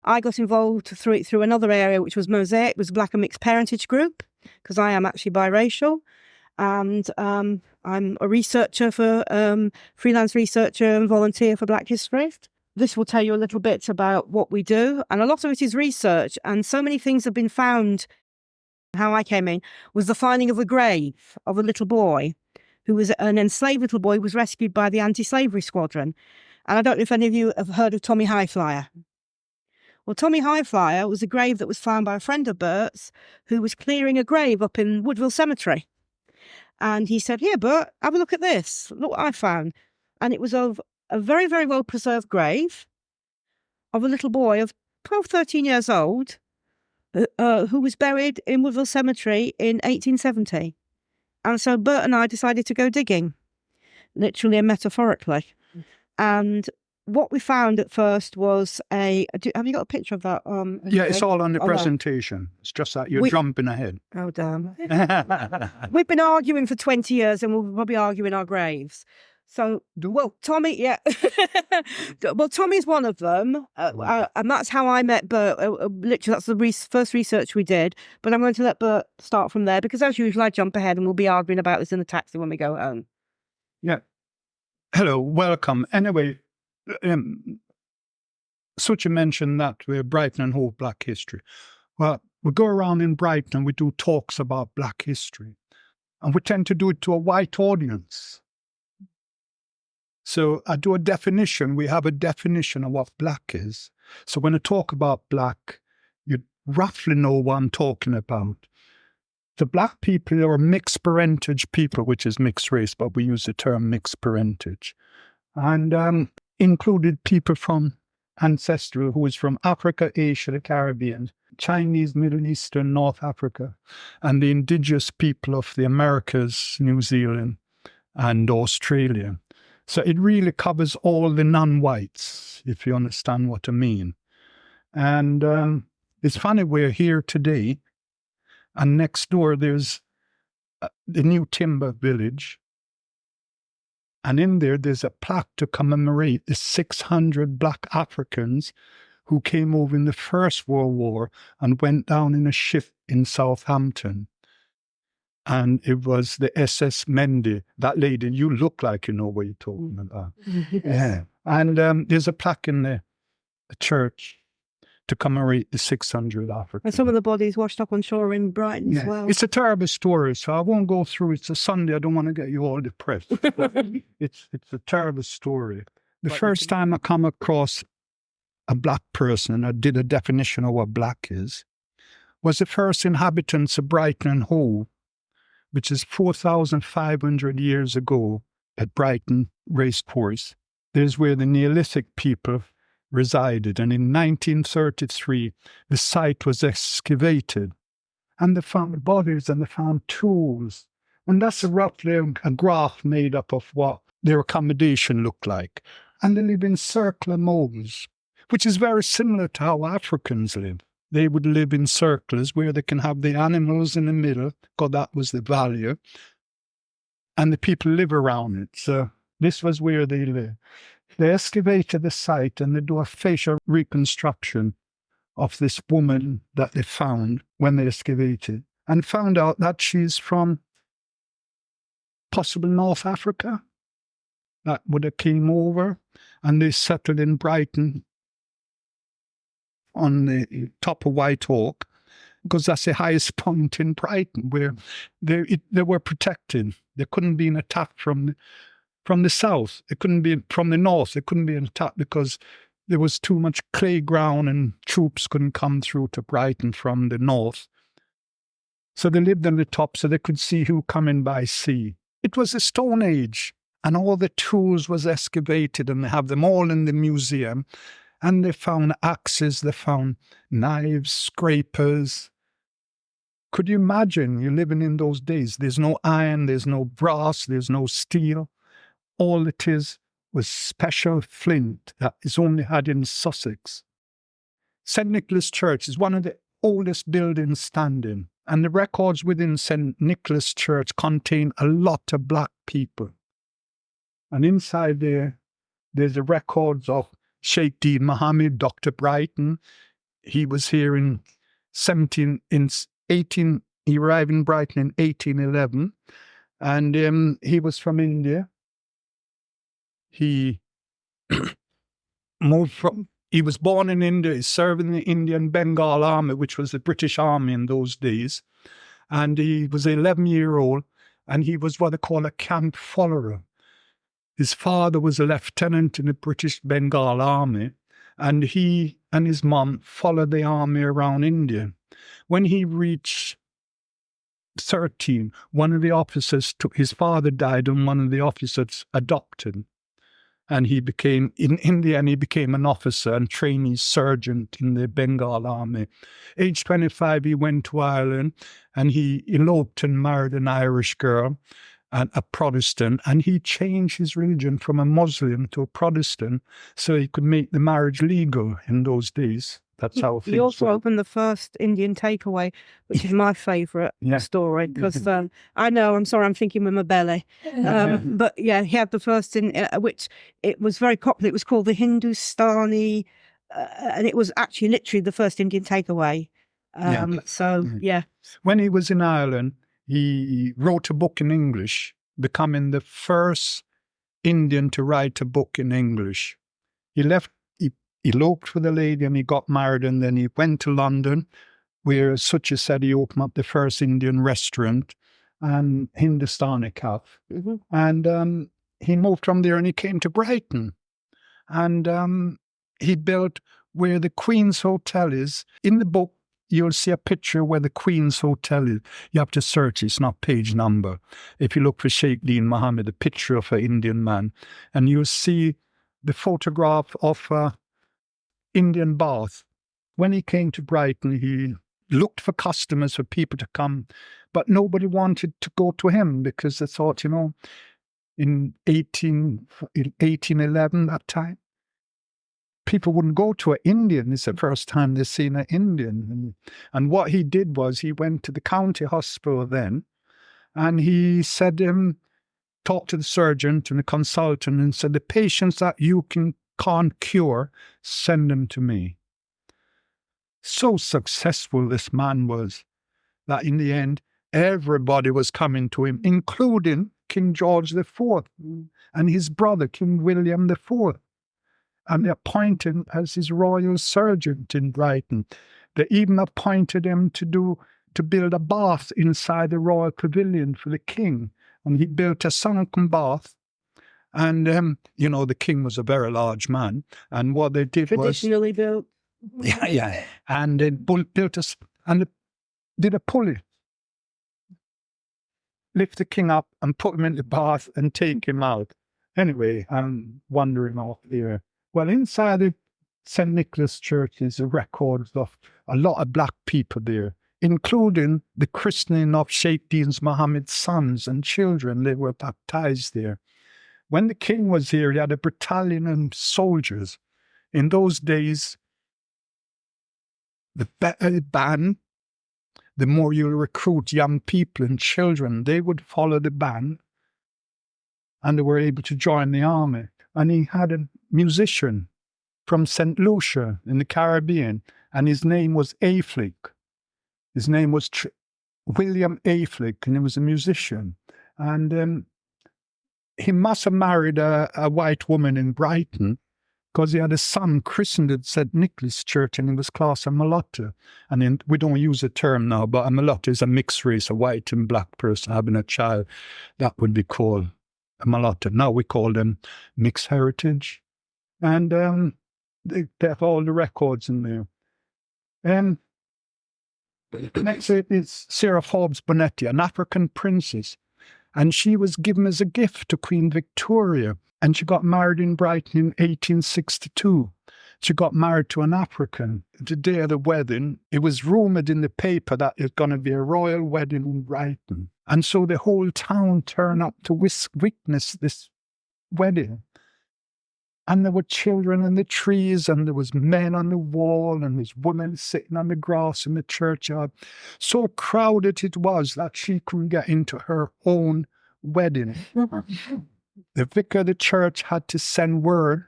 I got involved through another area, which was Mosaic. It was a black and mixed parentage group, because I am actually biracial. And I'm a researcher freelance researcher and volunteer for Black History. This will tell you a little bit about what we do. And a lot of it is research. And so many things have been found. How I came in was the finding of a grave of a little boy who was an enslaved little boy, who was rescued by the anti-slavery squadron. And I don't know if any of you have heard of Tommy Highflyer. Well, Tommy Highflyer was a grave that was found by a friend of Bert's who was clearing a grave up in Woodville Cemetery. And he said, "Here, Bert, have a look at this. Look what I found." And it was of a very, very well-preserved grave of a little boy of 12, 13 years old who was buried in Woodville Cemetery in 1870. And so Bert and I decided to go digging, literally and metaphorically. And what we found at first was have you got a picture of that? Yeah, it's all on the presentation. It's just that you're jumping ahead. Oh, damn. We've been arguing for 20 years and we'll probably argue in our graves. So, well, Tommy, yeah. Well, Tommy's one of them. And that's how I met Bert. Literally, that's the first research we did. But I'm going to let Bert start from there because, as usual, I jump ahead and we'll be arguing about this in the taxi when we go home. Yeah. Hello, welcome. Anyway, Suchi mentioned that we're Brighton and Hove Black History. Well, we go around in Brighton and we do talks about Black history. And we tend to do it to a white audience. So I do a definition. We have a definition of what black is. So when I talk about black, you roughly know what I'm talking about. The black people are mixed parentage people, which is mixed race, but we use the term mixed parentage. And included people from ancestral, who is from Africa, Asia, the Caribbean, Chinese, Middle Eastern, North Africa, and the indigenous people of the Americas, New Zealand, and Australia. So it really covers all the non-whites, if you understand what I mean. And it's funny, we're here today, and next door there's the new timber village. And in there's a plaque to commemorate the 600 black Africans who came over in the First World War and went down in a ship in Southampton. And it was the SS Mendy. That lady, you look like you know what you're talking about. Yeah. And there's a plaque in the church to commemorate the 600 Africans. And some of the bodies washed up on shore in Brighton as well. It's a terrible story, so I won't go through it. It's a Sunday. I don't want to get you all depressed. It's a terrible story. The first time I come across a black person, and I did a definition of what black is, was the first inhabitants of Brighton and Hove, which is 4,500 years ago at Brighton Racecourse. There's where the Neolithic people resided. And in 1933, the site was excavated. And they found bodies and they found tools. And that's roughly a graph made up of what their accommodation looked like. And they live in circular moles, which is very similar to how Africans live. They would live in circles where they can have the animals in the middle, because that was the value, and the people live around it. So this was where they live. They excavated the site and they do a facial reconstruction of this woman that they found when they excavated, and found out that she's from possibly North Africa. That would have came over and they settled in Brighton on the top of White Oak, because that's the highest point in Brighton, where they were protected. They couldn't be attacked from the south. It couldn't be from the north. It couldn't be attacked because there was too much clay ground and troops couldn't come through to Brighton from the north. So they lived on the top so they could see who coming by sea. It was a Stone Age, and all the tools was excavated, and they have them all in the museum. And they found axes, they found knives, scrapers. Could you imagine you living in those days? There's no iron, there's no brass, there's no steel. All it is was special flint that is only had in Sussex. St. Nicholas Church is one of the oldest buildings standing, and the records within St. Nicholas Church contain a lot of black people. And inside there's the records of Sheikh Dean Mohammed, Dr. Brighton. he was here in 18. He arrived in Brighton in 1811, and he was from India. He he was born in India. He served in the Indian Bengal Army, which was the British Army in those days. And he was 11-year-old, and he was what they call a camp follower. His father was a lieutenant in the British Bengal Army, and he and his mum followed the army around India. When he reached 13, one of the officers his father died, and one of the officers adopted him. And he became, in India, and he became an officer and trainee sergeant in the Bengal Army. Age 25, he went to Ireland, and he eloped and married an Irish girl, and a Protestant, and he changed his religion from a Muslim to a Protestant so he could make the marriage legal in those days. That's how things He also were. opened the first Indian takeaway, which is my favourite story, because I know, I'm sorry, I'm thinking with my belly. But yeah, he had the first in which it was very popular. It was called the Hindustani, and it was actually literally the first Indian takeaway. So, yeah. When he was in Ireland, he wrote a book in English, becoming the first Indian to write a book in English. He eloped with a lady and he got married, and then he went to London, where Suchi said he opened up the first Indian restaurant and Hindustani cafe. Mm-hmm. And he moved from there and he came to Brighton. And he built where the Queen's Hotel is. In the book, you'll see a picture where the Queen's Hotel is. You have to search, it's not page number. If you look for Sheikh Dean Mohammed, a picture of an Indian man, and you'll see the photograph of Indian bath. When he came to Brighton, he looked for customers, for people to come, but nobody wanted to go to him because they thought, in 1811, that time, people wouldn't go to an Indian. It's the first time they've seen an Indian. And what he did was he went to the county hospital then, and he said, talked to the surgeon and the consultant and said, the patients that you can't cure, send them to me. So successful this man was that in the end, everybody was coming to him, including King George IV and his brother, King William IV. And they appointed him as his royal surgeon in Brighton. They even appointed him to build a bath inside the royal pavilion for the king. And he built a sunken bath. And, the king was a very large man. And what they did traditionally built. Yeah. And they built did a pulley. Lift the king up and put him in the bath and take him out. Anyway, I'm wandering off here. Well, inside the St. Nicholas Church is a record of a lot of black people there, including the christening of Sheikh Dean Mohammed's sons and children. They were baptized there. When the king was here, he had a battalion of soldiers. In those days, the better the band, the more you recruit young people and children. They would follow the band, and they were able to join the army. And he had a musician from St. Lucia in the Caribbean, and his name was Aflick. His name was William Aflick, and he was a musician. And he must have married a white woman in Brighton, because he had a son christened at St. Nicholas Church, and he was classed a mulatto. And we don't use the term now, but a mulatto is a mixed race, a white and black person having a child. That would be called a mulatto. Now we call them mixed heritage. And they have all the records in there. And next is Sarah Forbes Bonetti, an African princess. And she was given as a gift to Queen Victoria. And she got married in Brighton in 1862. She got married to an African. The day of the wedding, it was rumoured in the paper that it was going to be a royal wedding in Brighton. And so the whole town turned up to witness this wedding. And there were children in the trees, and there was men on the wall, and there was women sitting on the grass in the churchyard. So crowded it was that she couldn't get into her own wedding. The vicar of the church had to send word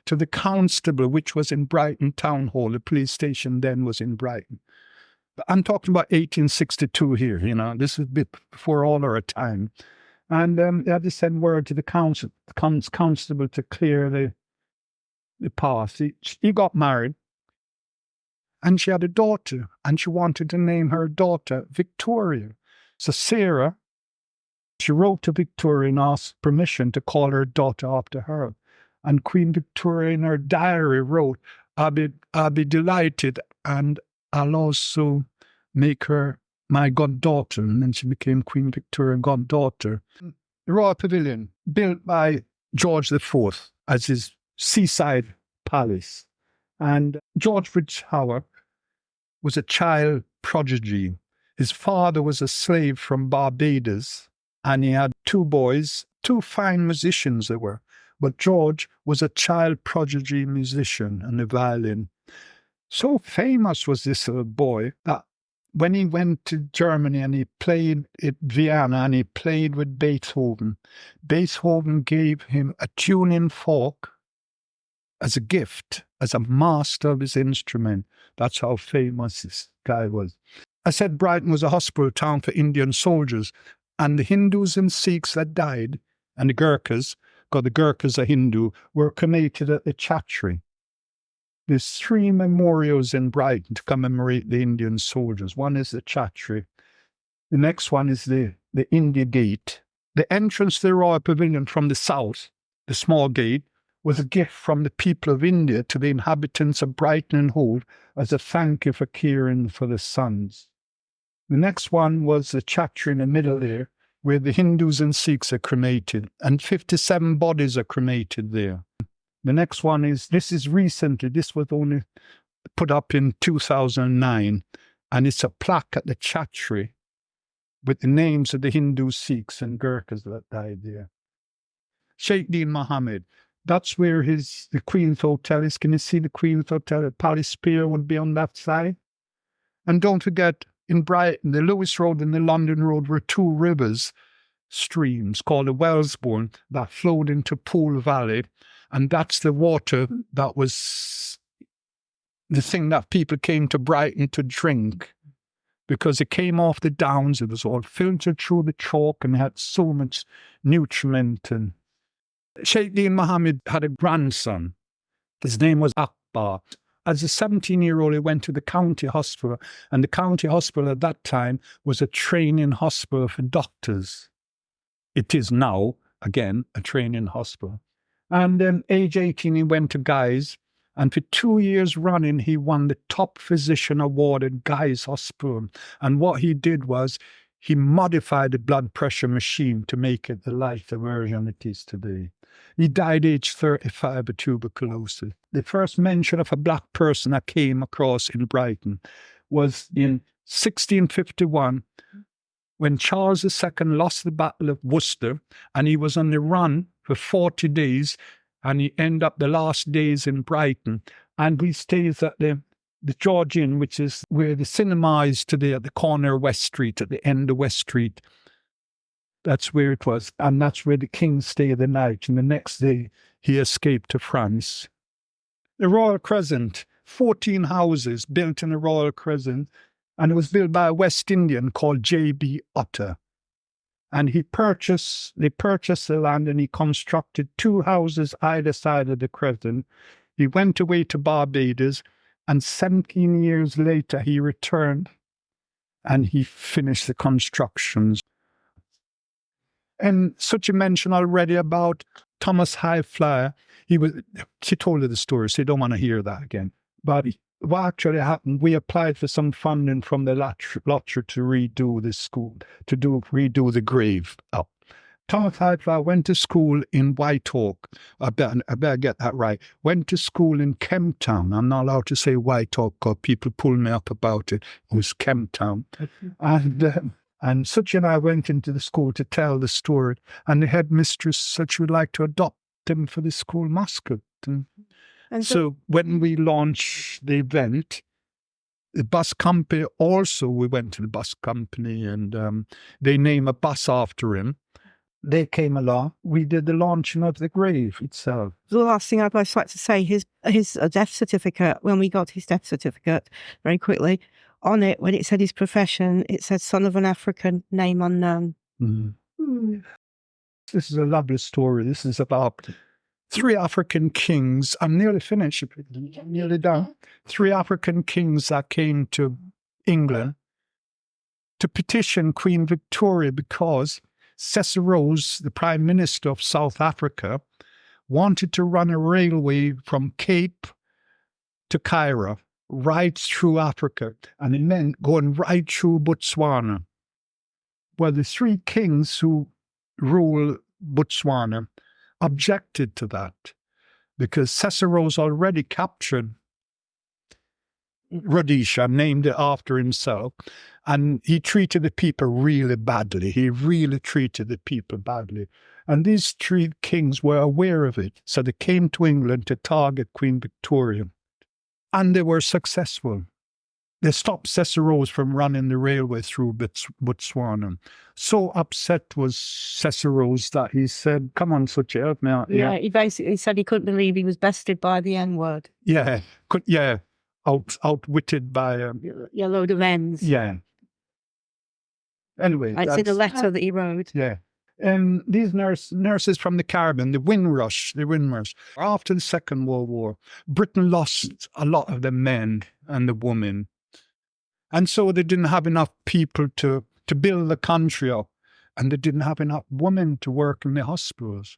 to the constable, which was in Brighton Town Hall. The police station then was in Brighton. But I'm talking about 1862 here, this is a bit before all our time. And they had to send word to the constable to clear the path. He got married, and she had a daughter, and she wanted to name her daughter Victoria. So Sarah, she wrote to Victoria and asked permission to call her daughter after her. And Queen Victoria in her diary wrote, I'll be delighted, and I'll also make her my goddaughter. And then she became Queen Victoria goddaughter. The Royal Pavilion, built by George IV as his seaside palace. And George Howard was a child prodigy. His father was a slave from Barbados, and he had 2 boys, 2 fine musicians they were. But George was a child prodigy musician on the violin. So famous was this little boy that when he went to Germany and he played at Vienna and he played with Beethoven, Beethoven gave him a tuning fork as a gift, as a master of his instrument. That's how famous this guy was. I said Brighton was a hospital town for Indian soldiers, and the Hindus and Sikhs that died, and the Gurkhas, because the Gurkhas are Hindu, were cremated at the Chatterjee. There's 3 memorials in Brighton to commemorate the Indian soldiers. One is the Chatterjee. The next one is the India Gate. The entrance to the Royal Pavilion from the south, the small gate, was a gift from the people of India to the inhabitants of Brighton and Hove as a thank you for caring for the sons. The next one was the Chatterjee in the middle there, where the Hindus and Sikhs are cremated, and 57 bodies are cremated there. The next one is, this is recently, this was only put up in 2009, and it's a plaque at the Chatterjee with the names of the Hindus, Sikhs, and Gurkhas that died there. Sheikh Dean Mohammed, that's where the Queen's Hotel is. Can you see the Queen's Hotel? The Palace Pier would be on that side. And don't forget, in Brighton, the Lewis Road and the London Road were 2 rivers, streams called the Wellsbourne that flowed into Poole Valley. And that's the water that was the thing that people came to Brighton to drink, because it came off the downs. It was all filtered through the chalk and had so much nutriment. And Sheikh Dean Mohammed had a grandson. His name was Akbar. As a 17-year-old, he went to the county hospital, and the county hospital at that time was a training hospital for doctors. It is now, again, a training hospital. And then, age 18, he went to Guy's, and for 2 years running, he won the top physician award at Guy's Hospital. And what he did was, he modified the blood pressure machine to make it the lighter version it is today. He died age 35 of tuberculosis. The first mention of a black person I came across in Brighton was in 1651, when Charles II lost the Battle of Worcester, and he was on the run for 40 days, and he ended up the last days in Brighton. And he stays at the Georgina, which is where the cinema is today, at the corner of West Street, at the end of West Street. That's where it was. And that's where the king stayed the night. And the next day, he escaped to France. The Royal Crescent, 14 houses built in the Royal Crescent. And it was built by a West Indian called J.B. Otter. And they purchased the land, and he constructed 2 houses either side of the Crescent. He went away to Barbados, and 17 years later he returned, and he finished the constructions. And Suchi mentioned already about Thomas Highflyer. She told her the story, so you don't want to hear that again. But what actually happened, we applied for some funding from the lottery to redo the school, redo the grave up. Thomas Highflyer went to school in Whitehawk. I better get that right. Went to school in Kemptown. I'm not allowed to say Whitehawk because people pull me up about it. It was Kemptown. And Suchi and I went into the school to tell the story. And the headmistress said she would like to adopt him for the school mascot. And so when we launched the event, the bus company also, we went to the bus company, and they named a bus after him. they came along. We did the launching of the grave itself. The last thing I'd just like to say, his death certificate, when we got his death certificate very quickly, on it, when it said his profession, it said son of an African, name unknown. This is a lovely story. This is about 3 African kings. I'm nearly finished, nearly done. 3 African kings that came to England to petition Queen Victoria because Cicero, the Prime Minister of South Africa, wanted to run a railway from Cape to Cairo, right through Africa, and it meant going right through Botswana. Well, the 3 kings who rule Botswana objected to that because Cicero's already captured Rhodesia, named it after himself, and he treated the people really badly. He really treated the people badly. And these 3 kings were aware of it, so they came to England to target Queen Victoria. And they were successful. They stopped Cicero's from running the railway through Botswana. So upset was Cicero's that he said, come on, Suchi, help me out. Yeah, he basically said he couldn't believe he was bested by the N-word. Yeah, outwitted by... A load of N's. Yeah. Anyway. It's in a letter that he wrote. Yeah. These nurses from the Caribbean, the Windrush. After the Second World War, Britain lost a lot of the men and the women. And so they didn't have enough people to build the country up. And they didn't have enough women to work in the hospitals.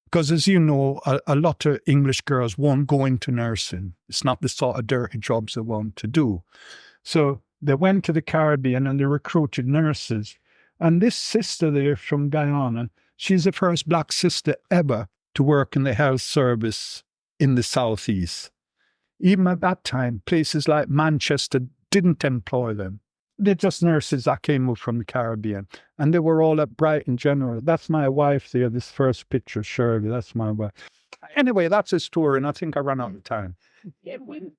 Because as you know, a lot of English girls won't go into nursing. It's not the sort of dirty jobs they want to do. So they went to the Caribbean and they recruited nurses. And this sister there from Guyana, she's the first black sister ever to work in the health service in the southeast. Even at that time, places like Manchester didn't employ them. They're just nurses that came up from the Caribbean. And they were all at Brighton General. That's my wife there, this first picture, Shirley. That's my wife. Anyway, that's a story, and I think I ran out of time. Yeah, when